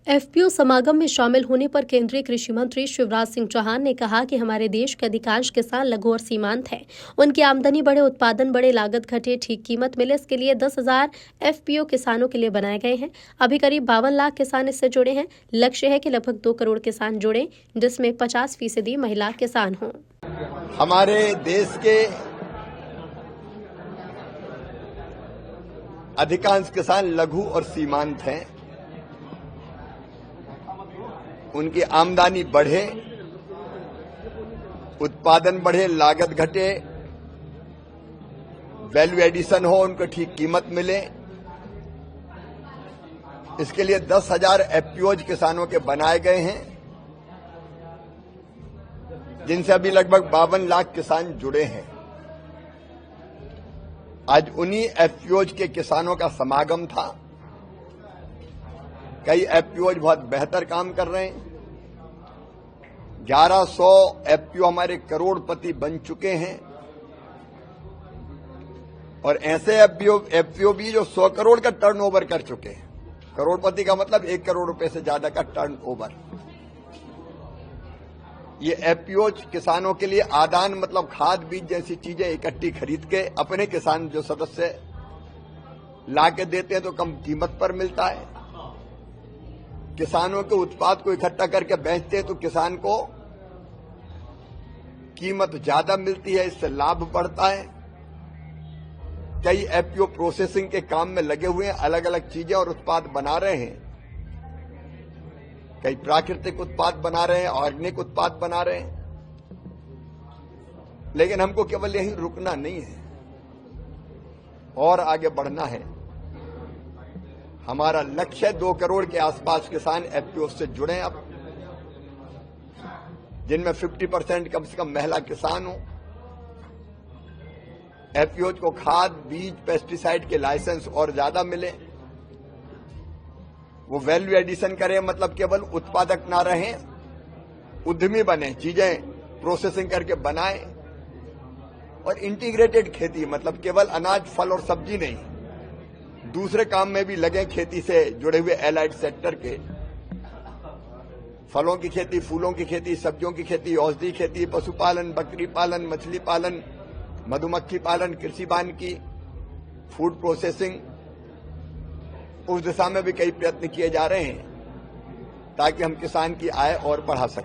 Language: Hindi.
एफपीओ समागम में शामिल होने पर केंद्रीय कृषि मंत्री शिवराज सिंह चौहान ने कहा कि हमारे देश के अधिकांश किसान लघु और सीमांत हैं। उनकी आमदनी बढ़े, उत्पादन बढ़े, लागत घटे, ठीक कीमत मिले, इसके लिए 10,000 एफपीओ किसानों के लिए बनाए गए हैं। अभी करीब 52 लाख किसान इससे जुड़े हैं। लक्ष्य है कि लगभग 2 करोड़ किसान जुड़े, जिसमें 50% महिला किसान हों। हमारे देश के अधिकांश किसान लघु और सीमांत हैं। उनकी आमदनी बढ़े, उत्पादन बढ़े, लागत घटे, वैल्यू एडिशन हो, उनको ठीक कीमत मिले, इसके लिए 10,000 एफपीओज किसानों के बनाए गए हैं, जिनसे अभी लगभग 52 लाख किसान जुड़े हैं। आज उन्हीं एफपीओज के किसानों का समागम था। कई एफपीओज बहुत बेहतर काम कर रहे हैं। 1100 एफपीओ हमारे करोड़पति बन चुके हैं और ऐसे एफपीओ भी जो 100 करोड़ का टर्नओवर कर चुके हैं। करोड़पति का मतलब 1 करोड़ रुपए से ज्यादा का टर्नओवर। ये एफपीओ किसानों के लिए आदान मतलब खाद, बीज जैसी चीजें इकट्ठी खरीद के अपने किसान जो सदस्य ला के देते हैं तो कम कीमत पर मिलता है। किसानों के उत्पाद को इकट्ठा करके बेचते हैं तो किसान को कीमत ज्यादा मिलती है, इससे लाभ बढ़ता है। कई एफपीओ प्रोसेसिंग के काम में लगे हुए हैं, अलग अलग चीजें और उत्पाद बना रहे हैं। कई प्राकृतिक उत्पाद बना रहे हैं, ऑर्गेनिक उत्पाद बना रहे हैं। लेकिन हमको केवल यहीं रुकना नहीं है और आगे बढ़ना है। हमारा लक्ष्य 2 करोड़ के आसपास किसान एफपीओ से जुड़े, अब जिनमें 50% कम से कम महिला किसान हो। एफपीओ को खाद, बीज, पेस्टिसाइड के लाइसेंस और ज्यादा मिले। वो वैल्यू एडिशन करें, मतलब केवल उत्पादक ना रहें, उद्यमी बने, चीजें प्रोसेसिंग करके बनाएं। और इंटीग्रेटेड खेती, मतलब केवल अनाज, फल और सब्जी नहीं, दूसरे काम में भी लगे, खेती से जुड़े हुए एलाइड सेक्टर के, फलों की खेती, फूलों की खेती, सब्जियों की खेती, औषधि खेती, पशुपालन, बकरी पालन, मछली पालन, मधुमक्खी पालन, कृषि वानिकी, फूड प्रोसेसिंग। उस दिशा में भी कई प्रयत्न किए जा रहे हैं ताकि हम किसान की आय और बढ़ा सकें।